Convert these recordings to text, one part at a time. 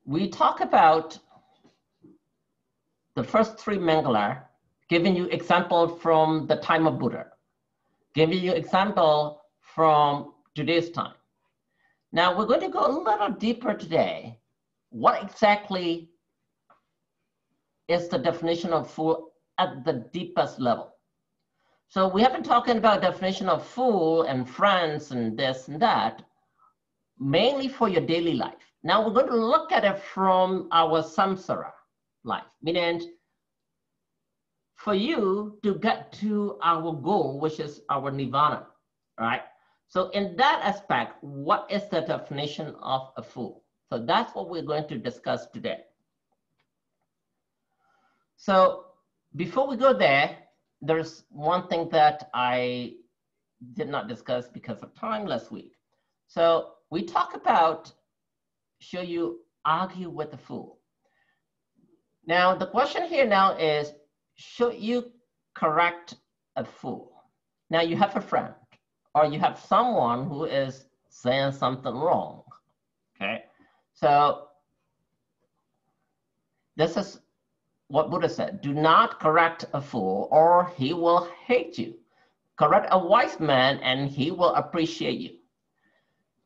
we talk about the first three Mangala, giving you example from the time of Buddha, giving you example from today's time. Now we're going to go a little deeper today. What exactly is the definition of fool at the deepest level? So we have been talking about definition of fool and friends and this and that, mainly for your daily life. Now we're going to look at it from our samsara life, meaning for you to get to our goal, which is our nirvana, right? So in that aspect, what is the definition of a fool? So that's what we're going to discuss today. So before we go there, there's one thing that I did not discuss because of time last week. So we talk about, should you argue with a fool? Now the question here now is, should you correct a fool? Now you have a friend or you have someone who is saying something wrong, okay? So this is what Buddha said, do not correct a fool or he will hate you. Correct a wise man and he will appreciate you.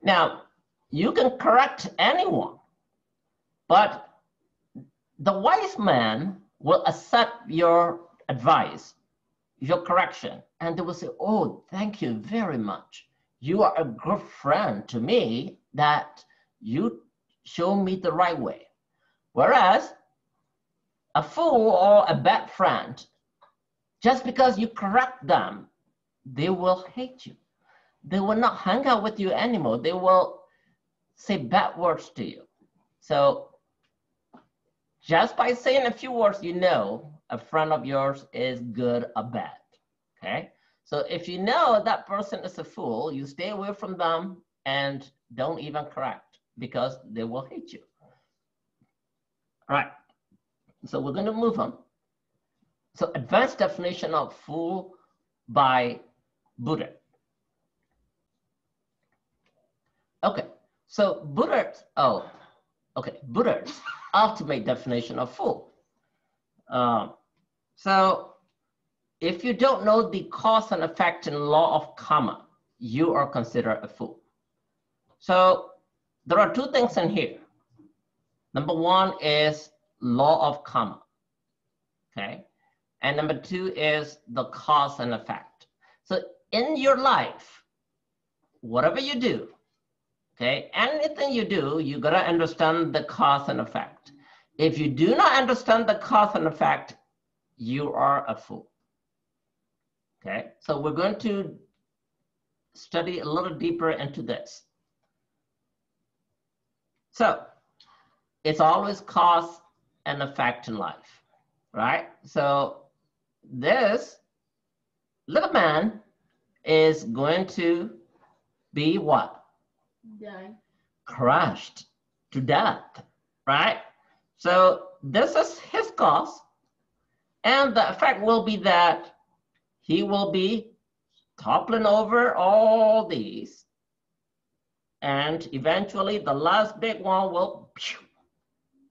Now, you can correct anyone, but the wise man will accept your advice, your correction, and they will say, oh, thank you very much. You are a good friend to me that you show me the right way. Whereas a fool or a bad friend, just because you correct them, they will hate you. They will not hang out with you anymore. They will say bad words to you. So just by saying a few words, you know a friend of yours is good or bad, okay? So if you know that person is a fool, you stay away from them and don't even correct because they will hate you. All right, so we're going to move on. So advanced definition of fool by Buddha. Okay, so Buddha's ultimate definition of fool. So if you don't know the cause and effect and law of karma, you are considered a fool. So there are two things in here. Number one is law of karma, okay? And number two is the cause and effect. So in your life, whatever you do, okay, anything you do, you gotta understand the cause and effect. If you do not understand the cause and effect, you are a fool. Okay, so we're going to study a little deeper into this. So it's always cause and effect in life, right? So this little man is going to be what? Die. Crushed to death, right? So this is his cause, and the effect will be that he will be toppling over all these, and eventually the last big one will,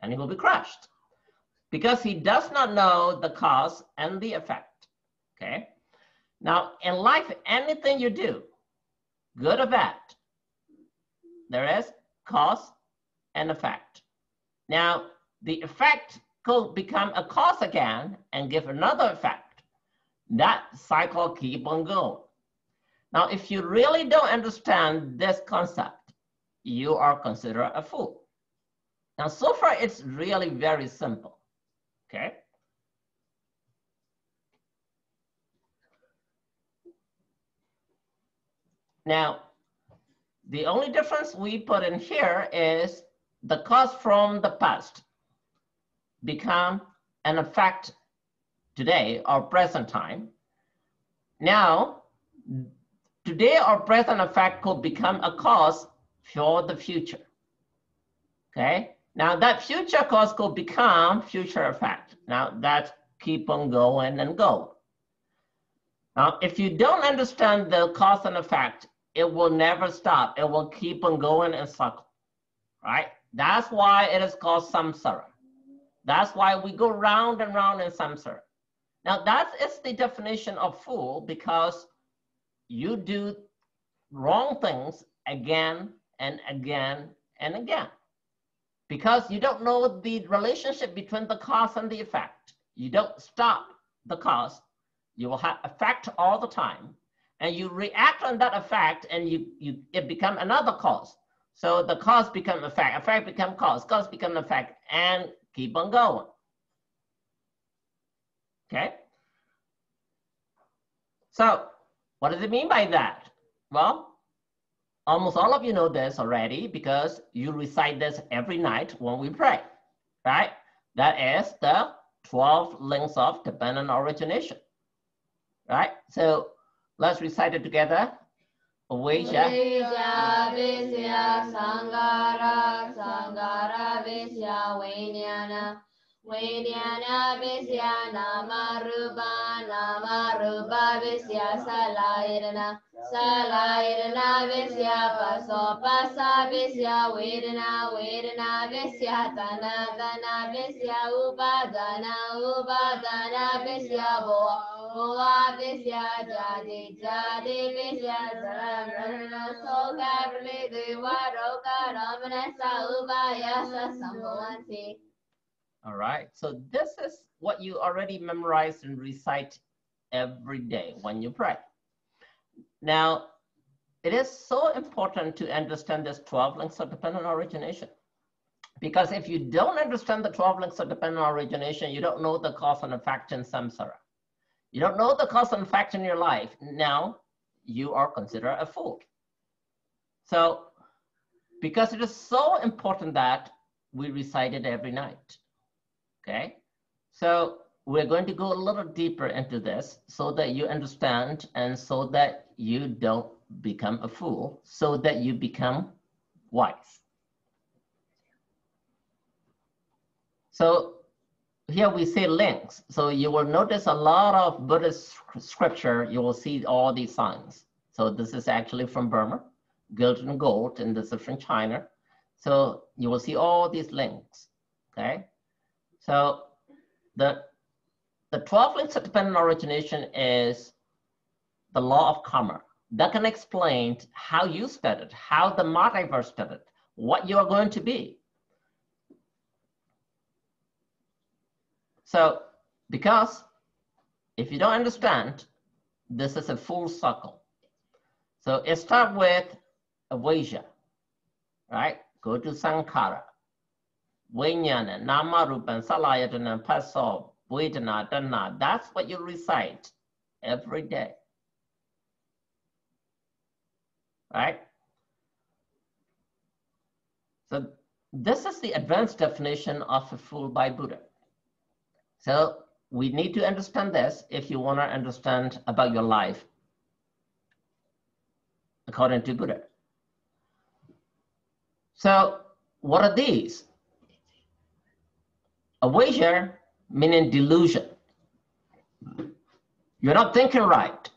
and he will be crushed because he does not know the cause and the effect, okay? Now, in life, anything you do, good or bad, there is cause and effect. Now, the effect could become a cause again and give another effect. That cycle keep on going. Now, if you really don't understand this concept, you are considered a fool. Now, so far, it's really very simple, okay? Now, the only difference we put in here is the cause from the past become an effect today or present time. Now, today or present effect could become a cause for the future, okay? Now that future cause could become future effect. Now that keep on going and going. Now, if you don't understand the cause and effect, it will never stop. It will keep on going and cycle, right? That's why it is called samsara. That's why we go round and round in samsara. Now that is the definition of fool, because you do wrong things again and again and again. Because you don't know the relationship between the cause and the effect. You don't stop the cause. You will have effect all the time. And you react on that effect, and it becomes another cause. So the cause become effect become cause become effect, and keep on going. Okay? So what does it mean by that? Well, almost all of you know this already because you recite this every night when we pray, right? That is the 12 links of dependent origination, right? So let's recite it together. Avijja, Visya, Sangara, Sangara, Visya, Vijnana, Vijnana, Visya, Nama, Rupa, Visya, Salayirana, Salayirana, Visya, Pasa, Visya, Vedana, Visya, Tana, Visya, Upadana, Visya, Boa, Visya, Jadi, Visya, Sarana, Soka, Dewa, Roka, Ramanasa, Ubaya, Sambhavanti. All right, so this is what you already memorized and recite every day when you pray. Now, it is so important to understand this 12 links of dependent origination. Because if you don't understand the 12 links of dependent origination, you don't know the cause and effect in samsara. You don't know the cause and effect in your life. Now, you are considered a fool. So, because it is so important that we recite it every night. Okay? So, we're going to go a little deeper into this so that you understand and so that you don't become a fool, so that you become wise. So here we say links. So you will notice a lot of Buddhist scripture, you will see all these signs. So this is actually from Burma, Guild and Gold, and this is from China. So you will see all these links, okay? So the 12 links of dependent origination is the law of karma. That can explain how you studied, how the multiverse studied, what you are going to be. So, because if you don't understand, this is a full circle. So it starts with avijja, right? Go to sankhara, vijnana, nama, rupa, salayatana, paso, vedana, dana. That's what you recite every day, right? So this is the advanced definition of a fool by Buddha. So we need to understand this if you want to understand about your life according to Buddha. So what are these? Avijja meaning delusion. You're not thinking right.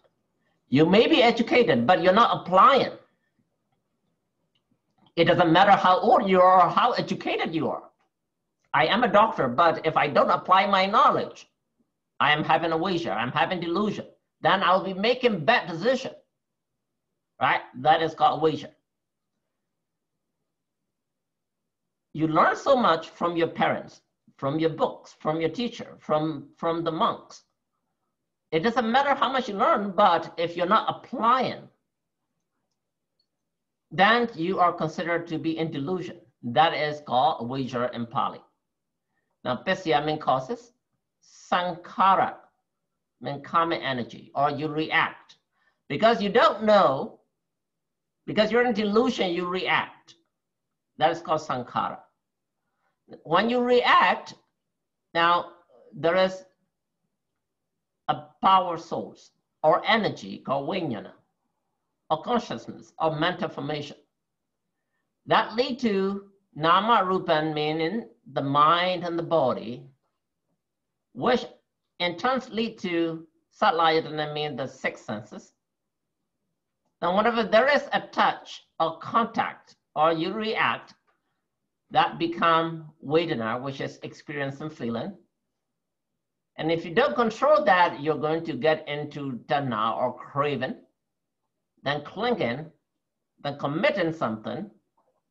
You may be educated, but you're not applying. It doesn't matter how old you are or how educated you are. I am a doctor, but if I don't apply my knowledge, I am having avijja, I'm having delusion. Then I'll be making bad decisions, right? That is called avijja. You learn so much from your parents, from your books, from your teacher, from the monks. It doesn't matter how much you learn, but if you're not applying, then you are considered to be in delusion. That is called avijja in Pali. Now, pisya means causes, sankhara means karmic energy, or you react. Because you don't know, because you're in delusion, you react. That is called sankhara. When you react, now there is a power source or energy called vijnana, or consciousness, or mental formation. That lead to nama rupa, meaning the mind and the body, which in turn lead to salayatana, meaning the six senses. Now, whenever there is a touch or contact, or you react, that become Vedana, which is experience and feeling. And if you don't control that, you're going to get into tanha or craving, then clinging, then committing something,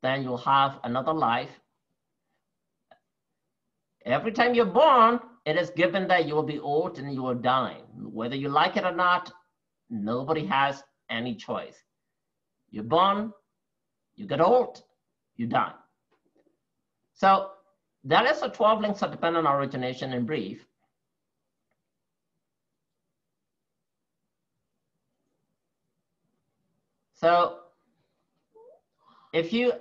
then you'll have another life. Every time you're born, it is given that you will be old and you will die. Whether you like it or not, nobody has any choice. You're born, you get old, you die. So that is the 12 links of dependent origination in brief. So if you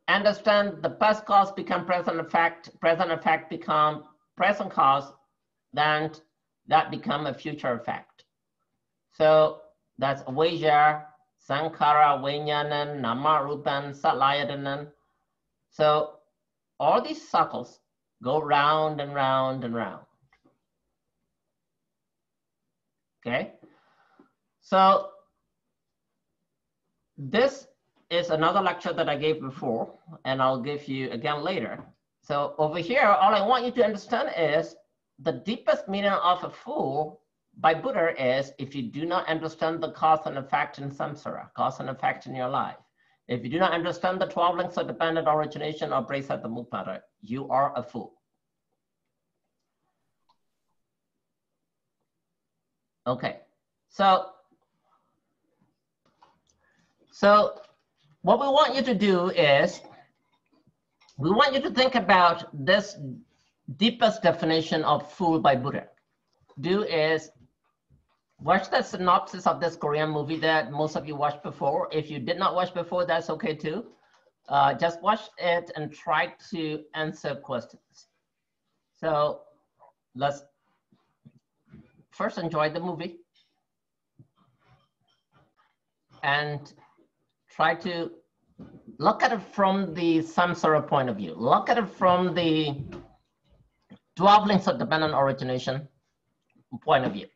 understand the past cause become present effect become present cause, then that become a future effect. So that's avijja, sankhara, vijnana, nama, rupan, salayatana. So all these cycles go round and round and round. Okay, so this is another lecture that I gave before, and I'll give you again later. So over here, all I want you to understand is the deepest meaning of a fool by Buddha is if you do not understand the cause and effect in samsara, cause and effect in your life. If you do not understand the 12 links of dependent origination or Brahmsattamukpada, you are a fool. Okay, so what we want you to do is, we want you to think about this deepest definition of fool by Buddha. Do is watch the synopsis of this Korean movie that most of you watched before. If you did not watch before, that's okay too. Just watch it and try to answer questions. So let's first enjoy the movie and try to look at it from the samsara point of view. Look at it from the 12 links of dependent origination point of view.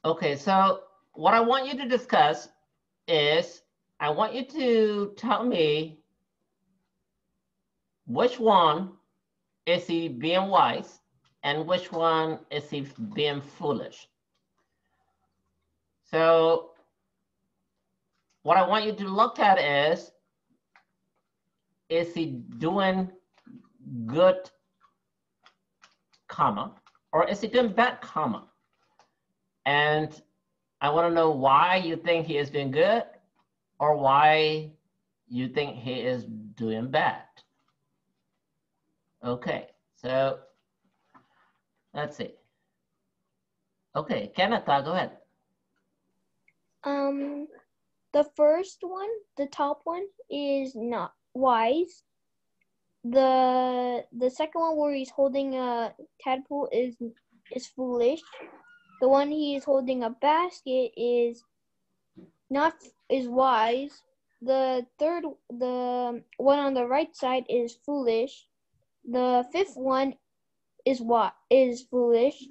Okay, so what I want you to discuss is I want you to tell me which one is he being wise and which one is he being foolish. So what I want you to look at is he doing good, comma, or is he doing bad, comma? And I want to know why you think he is doing good or why you think he is doing bad. Okay, so let's see. Okay, Kenneth, go ahead. The first one, the top one, is not wise. The second one where he's holding a tadpole is foolish. The one he is holding a basket is wise. The one on the right side is foolish. The fifth one is foolish.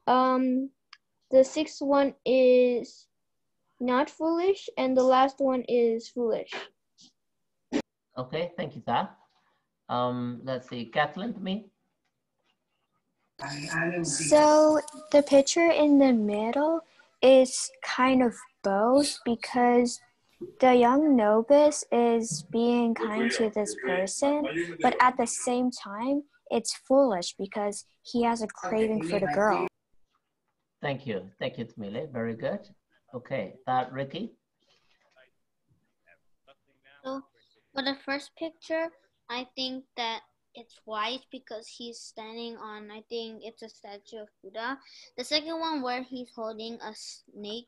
The sixth one is not foolish, and the last one is foolish. Okay, thank you, Zach. Let's see, Kathleen, to me. So the picture in the middle is kind of both, because the young novice is being kind to this person, but at the same time, it's foolish because he has a craving for the girl. Thank you, Tamile, very good. Okay, Ricky? So for the first picture, I think that it's wise because he's standing on, I think it's a statue of Buddha. The second one where he's holding a snake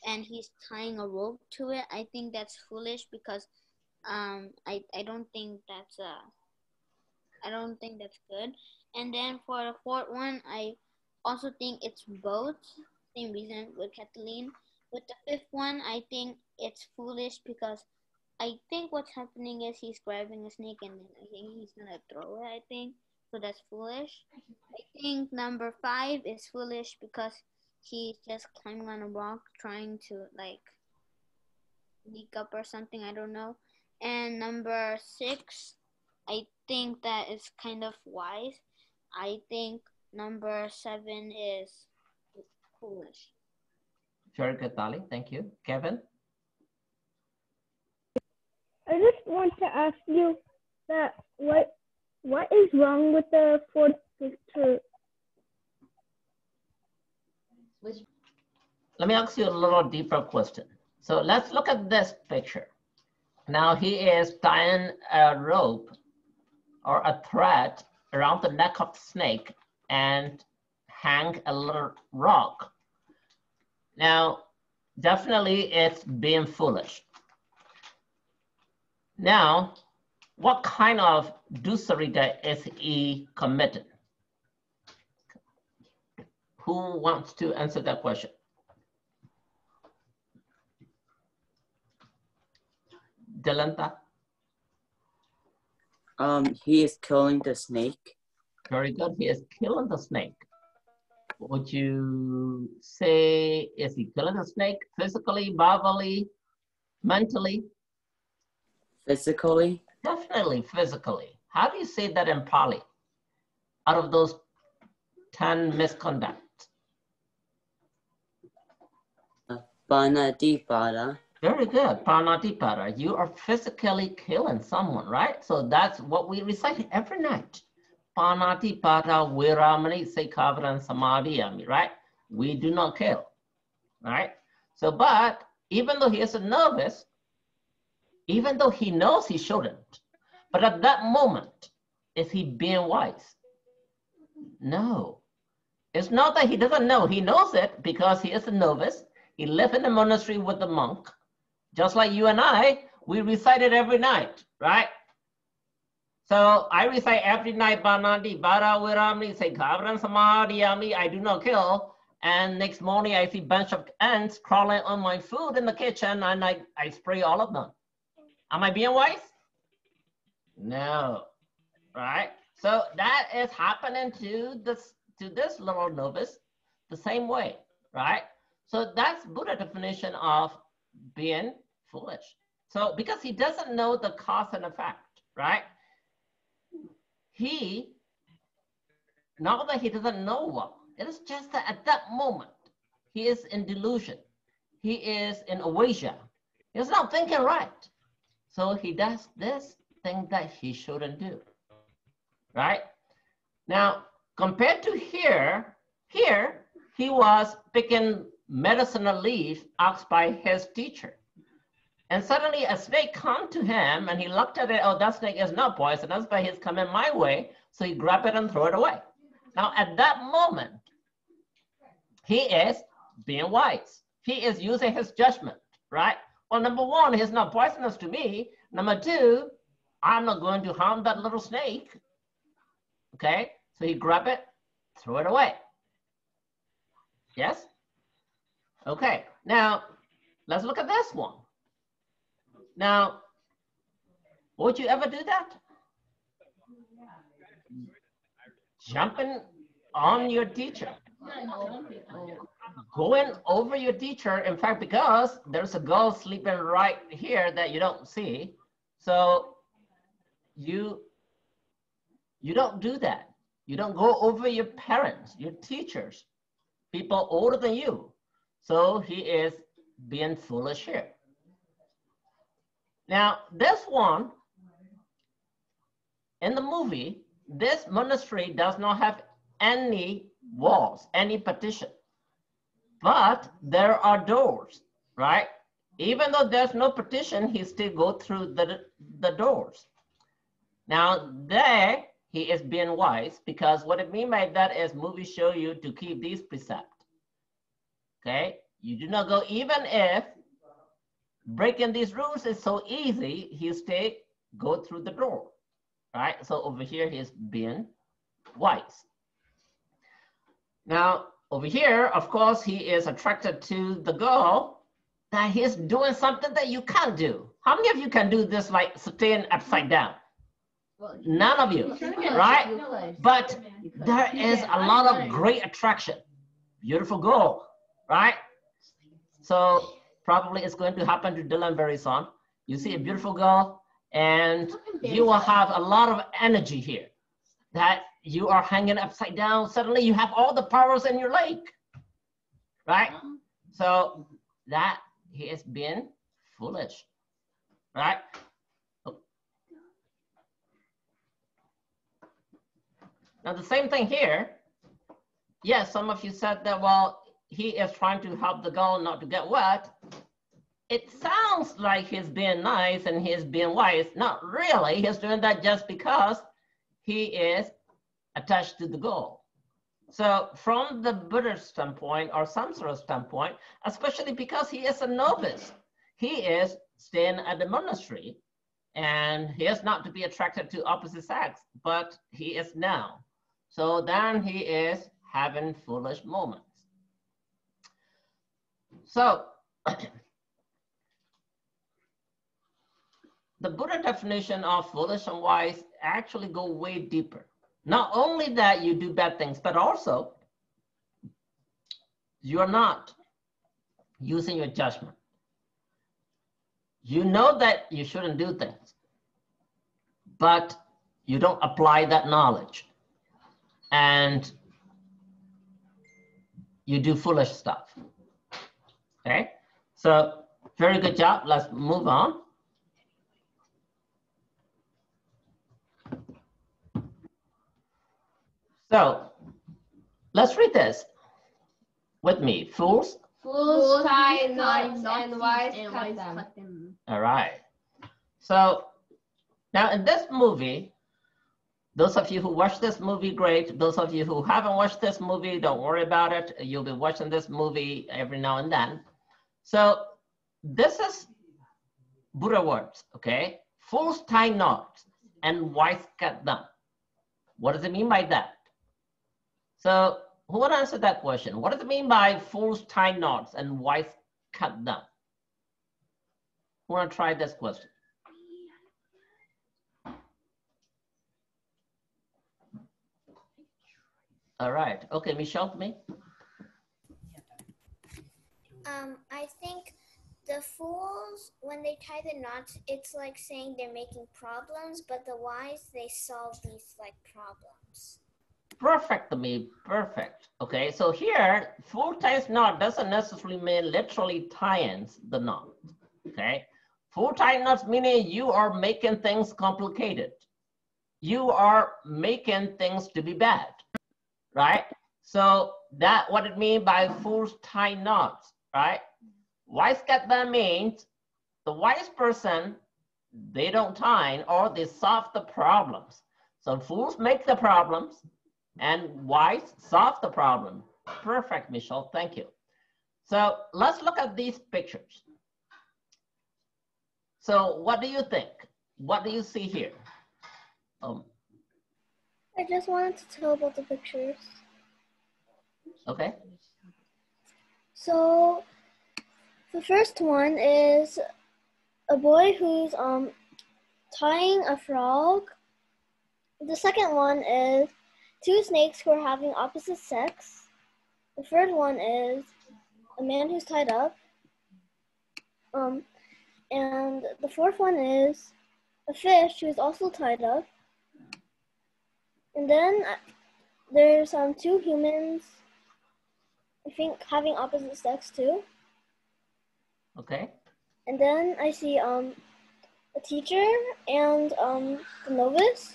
and he's tying a rope to it, I think that's foolish because I don't think that's good. And then for the fourth one, I also think it's both. Same reason with Kathleen. With the fifth one, I think it's foolish because I think what's happening is he's grabbing a snake and then I think he's gonna throw it, I think. So that's foolish. I think number 5 is foolish because he's just climbing on a rock trying to like sneak up or something, I don't know. And number 6, I think that is kind of wise. I think number 7 is foolish. Very good, Tali. Thank you. Kevin? I just want to ask you that what is wrong with the fourth picture? Let me ask you a little deeper question. So let's look at this picture. Now he is tying a rope or a thread around the neck of the snake and hang a little rock. Now, definitely it's being foolish. Now, what kind of dusarita is he committing? Who wants to answer that question? Delanta? He is killing the snake. Very good, he is killing the snake. Would you say, is he killing the snake physically, verbally, mentally? Physically? Definitely physically. How do you say that in Pali? Out of those 10 misconducts. Panatipara. Very good, Panatipara. You are physically killing someone, right? So that's what we recite every night. Panatipata viramani sekavaran samadhiyami, right? We do not kill, right? So, but even though he is a novice, even though he knows he shouldn't, but at that moment, is he being wise? No. It's not that he doesn't know. He knows it because he is a novice. He lived in the monastery with the monk. Just like you and I, we recite it every night, right? So I recite every night, Banandi, Bara Virami, say Kavran Samadhiyami, I do not kill. And next morning I see a bunch of ants crawling on my food in the kitchen and I spray all of them. Am I being wise? No, right? So that is happening to this little novice the same way, right? So that's Buddha definition of being foolish. So because he doesn't know the cause and effect, right? Not that he doesn't know well, it is just that at that moment, he is in delusion. He is in awasia. He's not thinking right. So he does this thing that he shouldn't do, right? Now, compared to here he was picking medicinal leaf asked by his teacher. And suddenly a snake come to him and he looked at it, oh, that snake is not poisonous, but he's coming my way. So he grabbed it and threw it away. Now, at that moment, he is being wise. He is using his judgment, right? Well, number one, he's not poisonous to me. Number two, I'm not going to harm that little snake. Okay, so he grabbed it, threw it away. Yes? Okay, now let's look at this one. Now, would you ever do that? Jumping on your teacher. Going over your teacher, in fact, because there's a girl sleeping right here that you don't see. So you don't do that. You don't go over your parents, your teachers, people older than you. So he is being foolish here. Now, this one, in the movie, this monastery does not have any walls, any partition, but there are doors, right? Even though there's no partition, he still go through the doors. Now there, he is being wise, because what it mean by that is movies show you to keep these precepts, okay? You do not go, even if breaking these rules is so easy, he still go through the door, right? So over here, he's being wise. Now, over here, of course, he is attracted to the girl, that he's doing something that you can't do. How many of you can do this, like staying upside down? None of you, right? But there is a lot of great attraction. Beautiful girl, right? So probably it's going to happen to Dylan very soon. You see a beautiful girl, and you will have a lot of energy here, that you are hanging upside down. Suddenly you have all the powers in your leg, right? So that he is being foolish, right? Now the same thing here. Yes, some of you said that, well, he is trying to help the girl not to get wet. It sounds like he's being nice and he's being wise. Not really, he's doing that just because he is attached to the goal. So from the Buddhist standpoint or samsara standpoint, especially because he is a novice, he is staying at the monastery and he is not to be attracted to opposite sex, but he is now. So then he is having foolish moments. So the Buddha definition of foolish and wise actually go way deeper. Not only that you do bad things, but also you're not using your judgment. You know that you shouldn't do things, but you don't apply that knowledge. And you do foolish stuff. Okay, so very good job. Let's move on. So let's read this with me. Fools tie knots and wise cut them. All right. So now in this movie, those of you who watched this movie, great. Those of you who haven't watched this movie, don't worry about it. You'll be watching this movie every now and then. So this is Buddha words, okay? Fools tie knots and wise cut them. What does it mean by that? So who would answer that question? What does it mean by fools tie knots and wise cut them? Who want to try this question? All right. Okay, Michelle, me. I think the fools, when they tie the knots, it's like saying they're making problems, but the wise, they solve these like problems. Perfect to me, perfect. Okay, so here, fool ties knot doesn't necessarily mean literally tying the knot. Okay, fool tie knots meaning you are making things complicated. You are making things to be bad, right? So that what it means by fools tie knots, right? Wise Katha means the wise person, they don't tie or they solve the problems. So fools make the problems and wise solve the problem. Perfect, Michelle, thank you. So let's look at these pictures. So what do you think? What do you see here? I just wanted to tell about the pictures. Okay. So the first one is a boy who's tying a frog. The second one is two snakes who are having opposite sex. The third one is a man who's tied up. And the fourth one is a fish who's also tied up. And then there's two humans, I think, having opposite sex too. Okay. And then I see a teacher and the novice.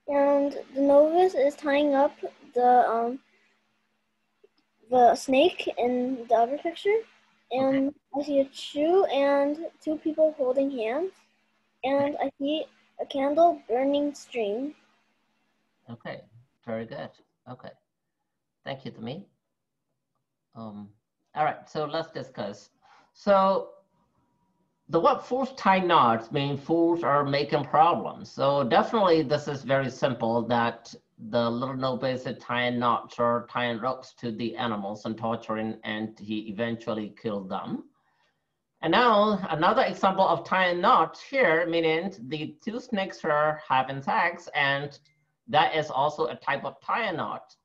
And the novice is tying up the snake in the other picture. And okay. I see a shoe and two people holding hands. And I see a candle burning string. Okay, very good. Okay, thank you to me. All right, so let's discuss. So the word fools tie knots mean fools are making problems. So definitely this is very simple that the little novice is tying knots or tying ropes to the animals and torturing, and he eventually killed them. And now another example of tying knots here, meaning the two snakes are having sex, and that is also a type of tying knot.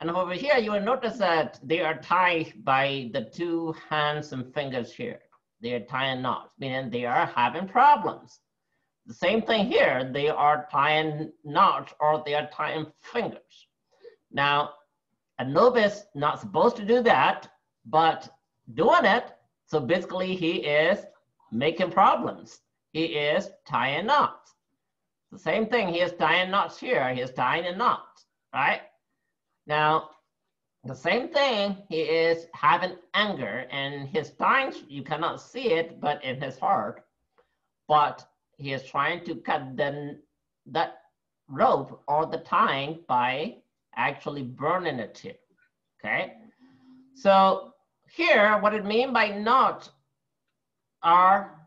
And over here, you will notice that they are tied by the two hands and fingers here. They are tying knots, meaning they are having problems. The same thing here, they are tying knots or they are tying fingers. Now, a novice not supposed to do that, but doing it, so basically he is making problems. He is tying knots. The same thing, he is tying knots here, he is tying a knot, right? Now, the same thing, he is having anger, and his tying, you cannot see it, but in his heart, but he is trying to cut that rope or the tying by actually burning it here, okay? So here, what it means by knot are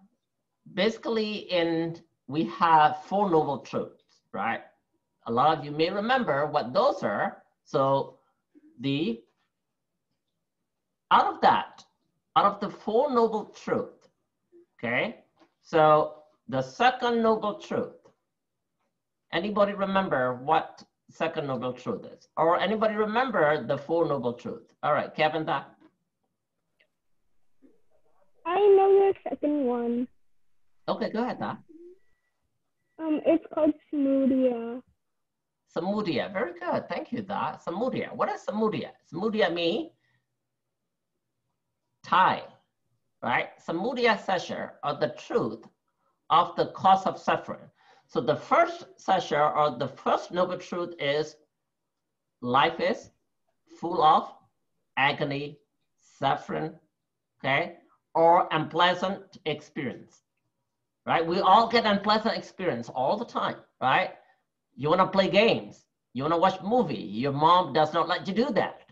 basically we have Four Noble Truths, right? A lot of you may remember what those are. So out of the Four Noble Truths, okay? So the second noble truth, anybody remember what second noble truth is? Or anybody remember the Four Noble Truths? All right, Kevin, that. I know the second one. Okay, go ahead, Doc. It's called Samudaya. Samudaya, very good. Thank you, Doc. Samudaya. What is Samudaya? Samudaya means tie, right? Samudaya sasha, or the truth of the cause of suffering. So the first sasha, or the first noble truth, is life is full of agony, suffering, okay, or unpleasant experience, right? We all get unpleasant experience all the time, right? You want to play games, you want to watch movie, your mom does not let you do that.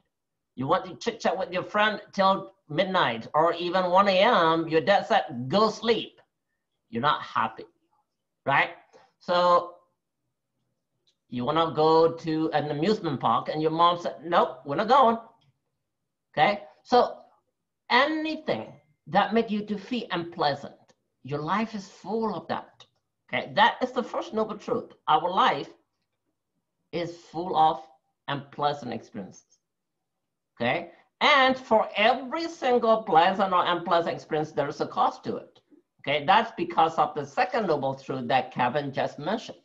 You want to chit chat with your friend till midnight or even 1 a.m., your dad said, go sleep. You're not happy, right? So you want to go to an amusement park and your mom said, nope, we're not going, okay? So anything that makes you to feel unpleasant, your life is full of that, okay? That is the first noble truth. Our life is full of unpleasant experiences, okay? And for every single pleasant or unpleasant experience, there's a cost to it. Okay, that's because of the second noble truth that Kevin just mentioned,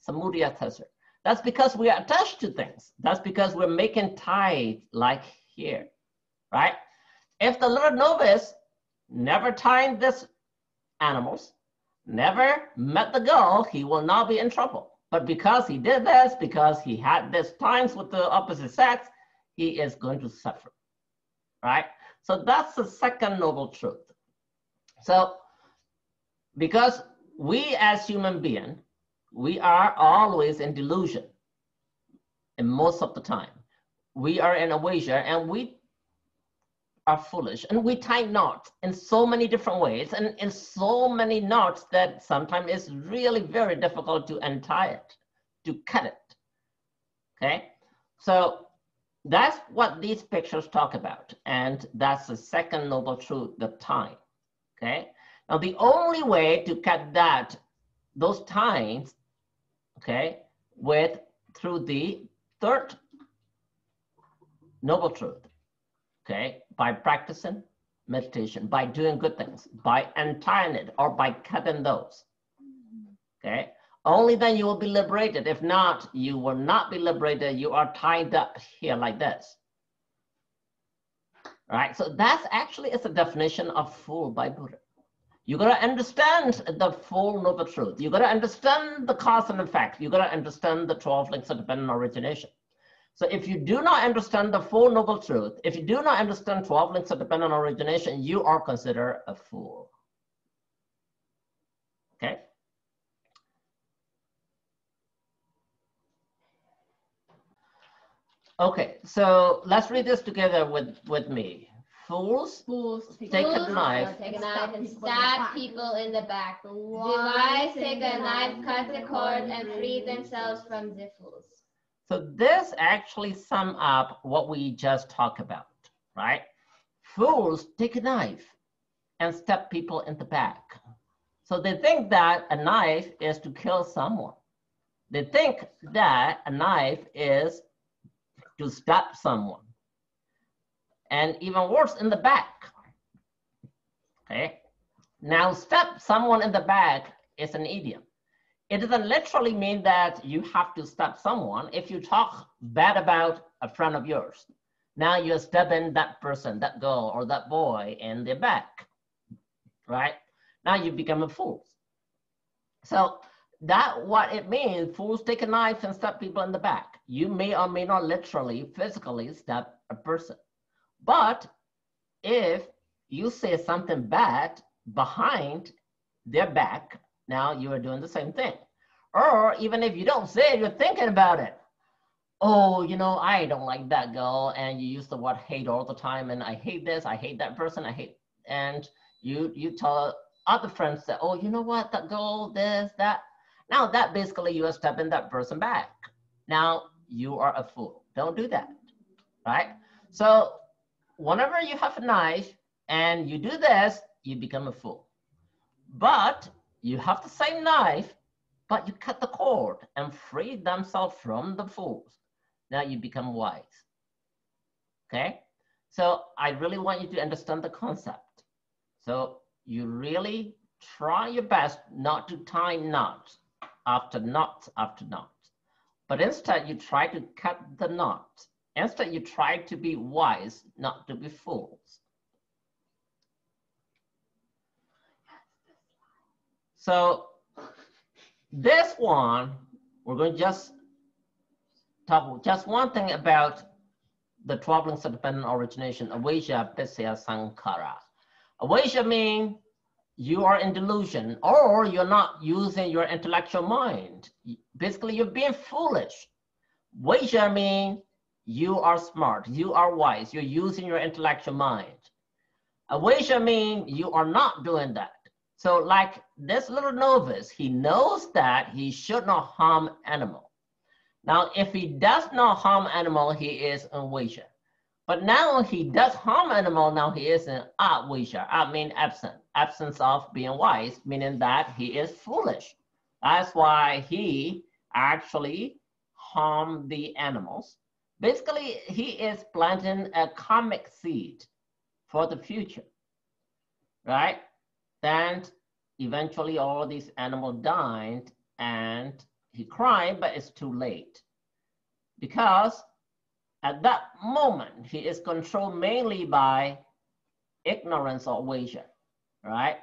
samudaya tasya. That's because we are attached to things. That's because we're making ties like here, right? If the little novice never tied these animals, never met the girl, he will not be in trouble. But because he did this, because he had these ties with the opposite sex, he is going to suffer, right? So that's the second noble truth. So because we as human beings, we are always in delusion, and most of the time. We are in avijja, and we are foolish, and we tie knots in so many different ways, and in so many knots that sometimes it's really very difficult to untie it, to cut it, okay? So that's what these pictures talk about, and that's the second noble truth, the time, okay? Now, the only way to cut those ties, okay, through the third noble truth, okay, by practicing meditation, by doing good things, by untying it, or by cutting those, okay? Only then you will be liberated. If not, you will not be liberated. You are tied up here like this, right? So that's actually is a definition of fool by Buddha. You got to understand the full noble truth. You got to understand the cause and effect. You got to understand the 12 links of dependent origination. So if you do not understand the full noble truth, if you do not understand 12 links of dependent origination, you are considered a fool. Okay? Okay, so let's read this together with me. Fools take a knife and stab people in the back. The wise take a knife, cut the cord, and free themselves from the fools. So this actually sums up what we just talked about, right? Fools take a knife and stab people in the back. So they think that a knife is to kill someone. They think that a knife is to stab someone. And even worse, in the back, okay? Now, stab someone in the back is an idiom. It doesn't literally mean that you have to stab someone. If you talk bad about a friend of yours, now you're stabbing that person, that girl, or that boy in the back, right? Now you become a fool. So that's what it means. Fools take a knife and stab people in the back. You may or may not literally, physically stab a person. But if you say something bad behind their back, now you are doing the same thing. Or even if you don't say it, you're thinking about it. Oh, you know, I don't like that girl. And you use the word hate all the time. And I hate this, I hate that person, I hate. And you tell other friends that, oh, you know what, that girl, this, that. Now that basically you are stabbing that person back. Now you are a fool. Don't do that, right? So whenever you have a knife and you do this, you become a fool. But you have the same knife, but you cut the cord and free themselves from the fools. Now you become wise. Okay? So I really want you to understand the concept. So you really try your best not to tie knot after knot after knot. But instead you try to cut the knot. Instead you try to be wise, not to be fools. So this one, we're going to just talk just one thing about the 12 links of dependent origination, avijja, pisya, sankhara. Avijja means you are in delusion or you're not using your intellectual mind. Basically, you're being foolish. Avijja means you are smart, you are wise, you're using your intellectual mind. Avijja means you are not doing that. So like this little novice, he knows that he should not harm animal. Now, if he does not harm animal, he is in avijja. But now he does harm animal, now he is in avijja. Av means absent, absence of being wise, meaning that he is foolish. That's why he actually harmed the animals, Basically, he is planting a karmic seed for the future, right? And eventually all these animals died and he cried, but it's too late. Because at that moment, he is controlled mainly by ignorance or aversion, right?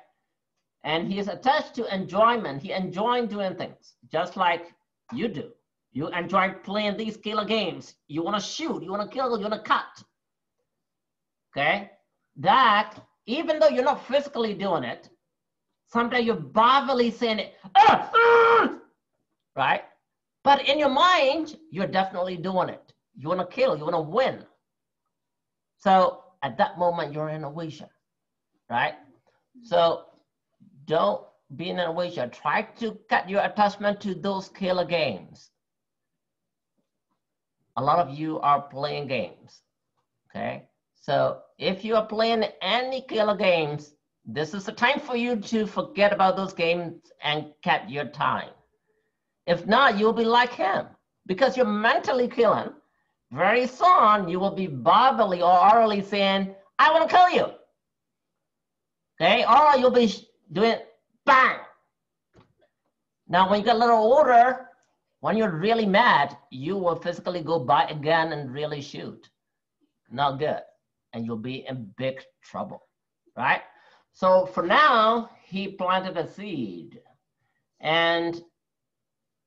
And he is attached to enjoyment. He enjoys doing things, just like you do. You enjoy playing these killer games. You want to shoot, you want to kill, you want to cut. Okay? That, even though you're not physically doing it, sometimes you're verbally saying it, right? But in your mind, you're definitely doing it. You want to kill, you want to win. So at that moment, you're in aversion, right? So don't be in aversion. Try to cut your attachment to those killer games. A lot of you are playing games, okay? So if you are playing any killer games, this is the time for you to forget about those games and cut your time. If not, you'll be like him because you're mentally killing. Very soon, you will be verbally or orally saying, I want to kill you. Okay, or you'll be doing bang. Now, when you get a little older, when you're really mad, you will physically go buy a gun and really shoot. Not good. And you'll be in big trouble, right? So for now, he planted a seed. And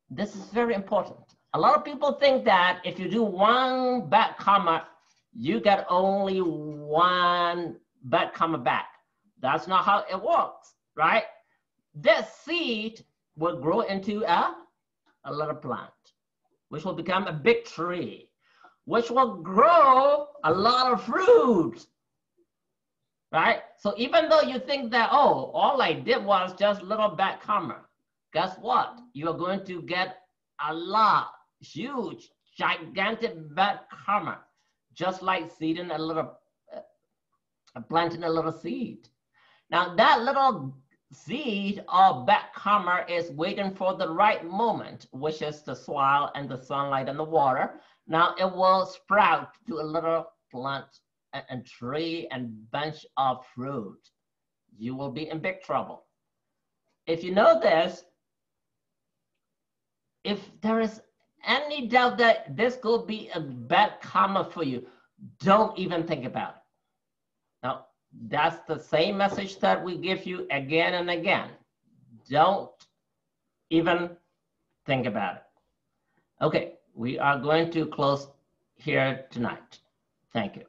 this is very important. A lot of people think that if you do one bad karma, you get only one bad karma back. That's not how it works, right? This seed will grow into a little plant, which will become a big tree, which will grow a lot of fruit, right? So even though you think that, oh, all I did was just little bad karma, guess what? You are going to get a lot, huge, gigantic bad karma, just like seeding a little, planting a little seed. Now that little seed of bad karma is waiting for the right moment, which is the soil and the sunlight and the water. Now it will sprout to a little plant and tree and bunch of fruit. You will be in big trouble. If you know this, if there is any doubt that this could be a bad karma for you, don't even think about it. Now, that's the same message that we give you again and again. Don't even think about it. Okay, we are going to close here tonight. Thank you.